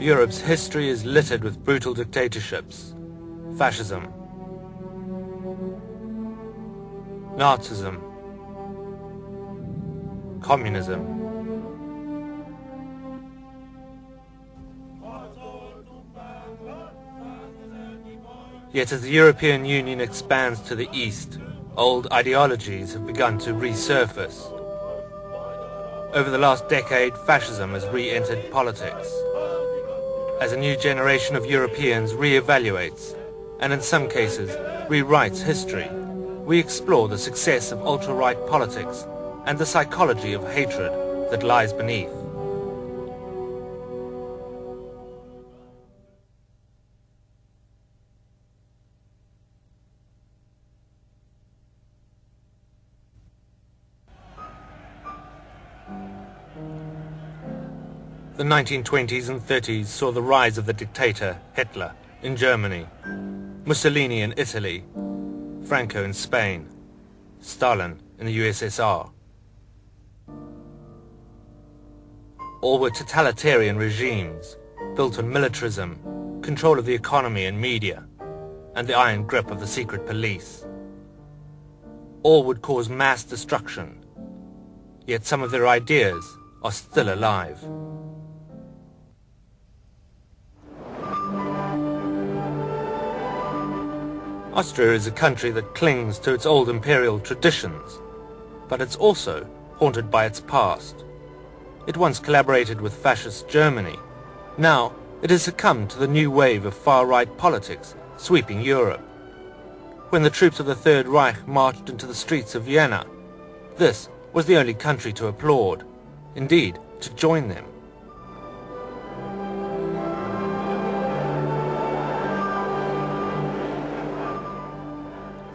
Europe's history is littered with brutal dictatorships, fascism, Nazism, communism. Yet as the European Union expands to the east, old ideologies have begun to resurface. Over the last decade, fascism has re-entered politics. As a new generation of Europeans re-evaluates, and in some cases rewrites history, we explore the success of ultra-right politics and the psychology of hatred that lies beneath. The 1920s and 30s saw the rise of the dictator Hitler in Germany, Mussolini in Italy, Franco in Spain, Stalin in the USSR. All were totalitarian regimes built on militarism, control of the economy and media, and the iron grip of the secret police. All would cause mass destruction, yet some of their ideas are still alive. Austria is a country that clings to its old imperial traditions, but it's also haunted by its past. It once collaborated with fascist Germany. Now it has succumbed to the new wave of far-right politics sweeping Europe. When the troops of the Third Reich marched into the streets of Vienna, this was the only country to applaud, indeed to join them.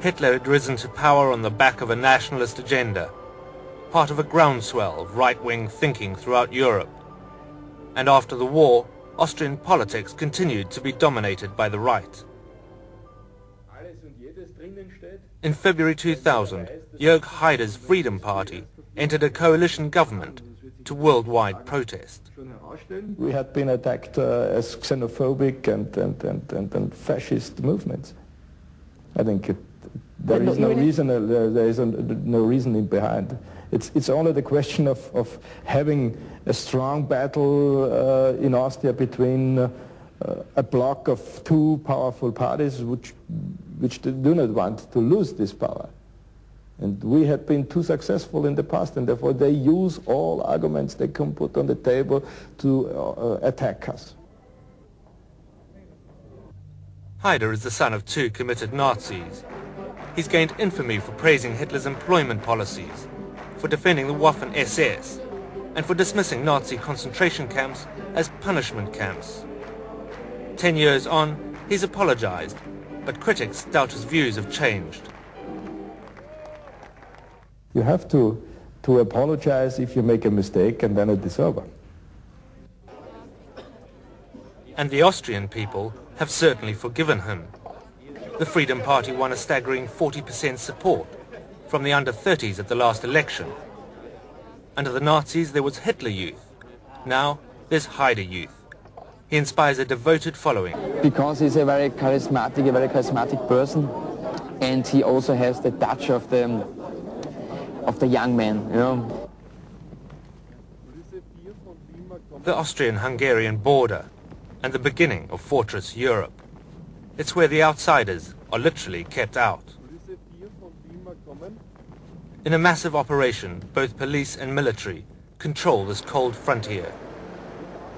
Hitler had risen to power on the back of a nationalist agenda, part of a groundswell of right-wing thinking throughout Europe. And after the war, Austrian politics continued to be dominated by the right. In February 2000, Jörg Haider's Freedom Party entered a coalition government to worldwide protest. We had been attacked as xenophobic and fascist movements. I think there is no reason. There is no reasoning behind. It's only the question of having a strong battle in Austria between a bloc of two powerful parties which do not want to lose this power. And we had been too successful in the past, and therefore they use all arguments they can put on the table to attack us. Haider is the son of two committed Nazis. He's gained infamy for praising Hitler's employment policies, for defending the Waffen-SS, and for dismissing Nazi concentration camps as punishment camps. 10 years on, he's apologized, but critics doubt his views have changed. You have to apologize if you make a mistake, and then it is over. And the Austrian people have certainly forgiven him. The Freedom Party won a staggering 40% support from the under-30s at the last election. Under the Nazis there was Hitler Youth. Now there's Haider Youth. He inspires a devoted following. Because he's a very charismatic person, and he also has the touch of the young man, you know. The Austrian-Hungarian border and the beginning of Fortress Europe. It's where the outsiders are literally kept out. In a massive operation, both police and military control this cold frontier.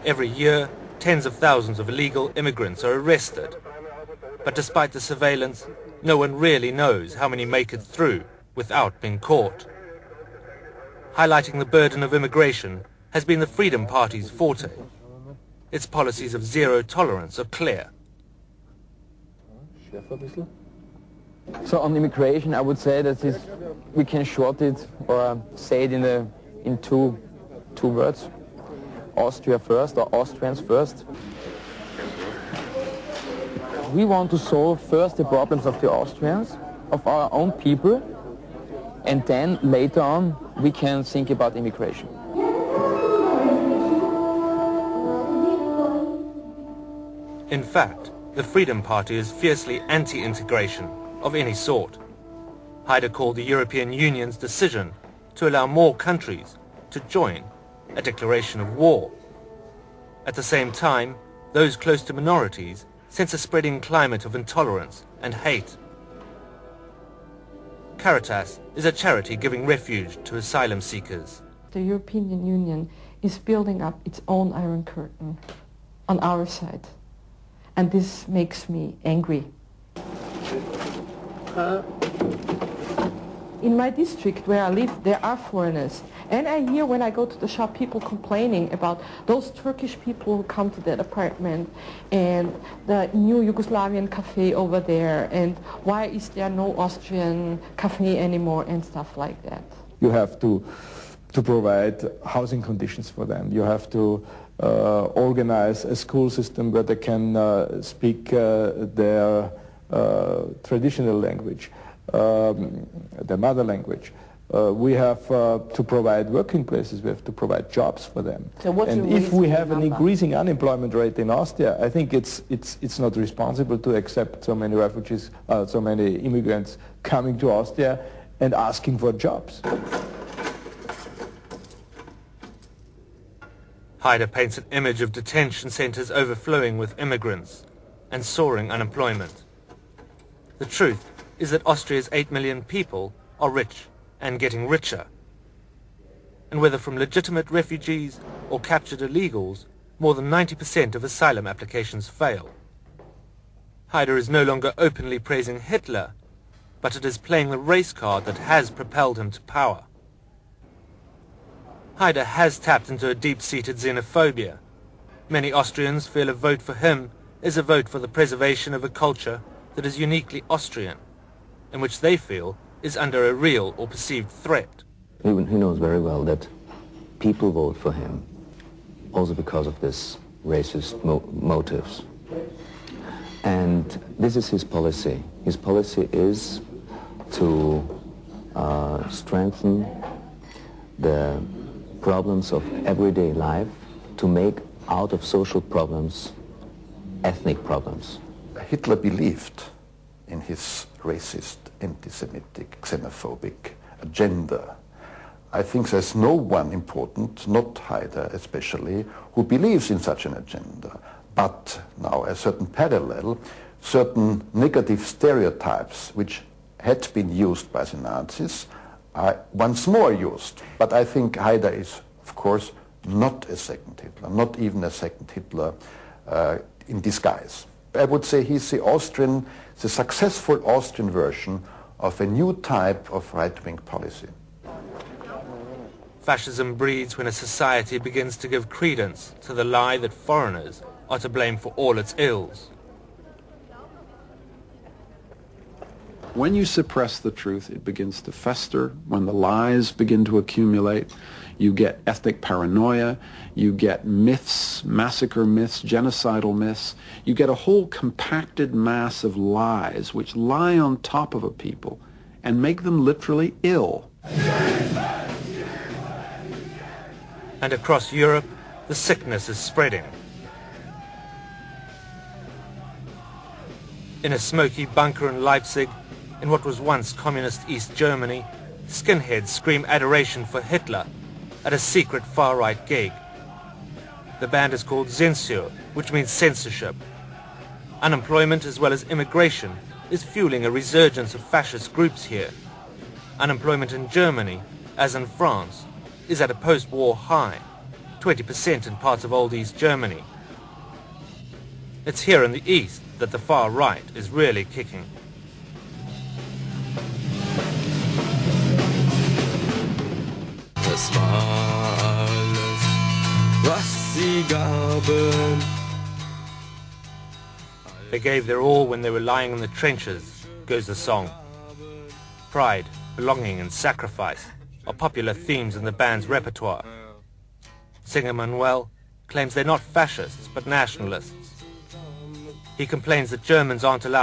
Every year, tens of thousands of illegal immigrants are arrested. But despite the surveillance, no one really knows how many make it through without being caught. Highlighting the burden of immigration has been the Freedom Party's forte. Its policies of zero tolerance are clear. So on immigration, I would say that we can short it or say it in two words. Austria first, or Austrians first. We want to solve first the problems of the Austrians, of our own people, and then later on we can think about immigration. In fact, the Freedom Party is fiercely anti-integration of any sort. Haider called the European Union's decision to allow more countries to join a declaration of war. At the same time, those close to minorities sense a spreading climate of intolerance and hate. Caritas is a charity giving refuge to asylum seekers. The European Union is building up its own Iron Curtain on our side. And this makes me angry. In my district where I live, there are foreigners. And I hear when I go to the shop people complaining about those Turkish people who come to that apartment and the new Yugoslavian cafe over there and why is there no Austrian cafe anymore and stuff like that. You have to provide housing conditions for them. You have to organize a school system where they can speak their traditional language, their mother language. We have to provide working places, we have to provide jobs for them. So and if we have an increasing unemployment rate in Austria, I think it's not responsible to accept so many refugees, so many immigrants coming to Austria and asking for jobs. Haider paints an image of detention centres overflowing with immigrants and soaring unemployment. The truth is that Austria's 8 million people are rich and getting richer. And whether from legitimate refugees or captured illegals, more than 90% of asylum applications fail. Haider is no longer openly praising Hitler, but it is playing the race card that has propelled him to power. Haider has tapped into a deep-seated xenophobia. Many Austrians feel a vote for him is a vote for the preservation of a culture that is uniquely Austrian, and which they feel is under a real or perceived threat. He knows very well that people vote for him also because of this racist motives. And this is his policy. His policy is to strengthen the problems of everyday life, to make out of social problems ethnic problems. Hitler believed in his racist, anti-Semitic, xenophobic agenda. I think there's no one important, not Haider especially, who believes in such an agenda. But now a certain parallel, certain negative stereotypes which had been used by the Nazis are once more used. But I think Haider is, of course, not a second Hitler, not even a second Hitler in disguise. I would say he's the successful Austrian version of a new type of right-wing policy. Fascism breeds when a society begins to give credence to the lie that foreigners are to blame for all its ills. When you suppress the truth, it begins to fester. When the lies begin to accumulate, you get ethnic paranoia, you get myths, massacre myths, genocidal myths. You get a whole compacted mass of lies which lie on top of a people and make them literally ill. And across Europe, the sickness is spreading. In a smoky bunker in Leipzig, in what was once communist East Germany, skinheads scream adoration for Hitler at a secret far-right gig. The band is called Zensur, which means censorship. Unemployment as well as immigration is fueling a resurgence of fascist groups here. Unemployment in Germany, as in France, is at a post-war high, 20% in parts of old East Germany. It's here in the East that the far right is really kicking. Es war alles, was sie gaben. They gave their all when they were lying in the trenches, goes the song. Pride, belonging and sacrifice are popular themes in the band's repertoire. Singer Manuel claims they're not fascists but nationalists. He complains that Germans aren't allowed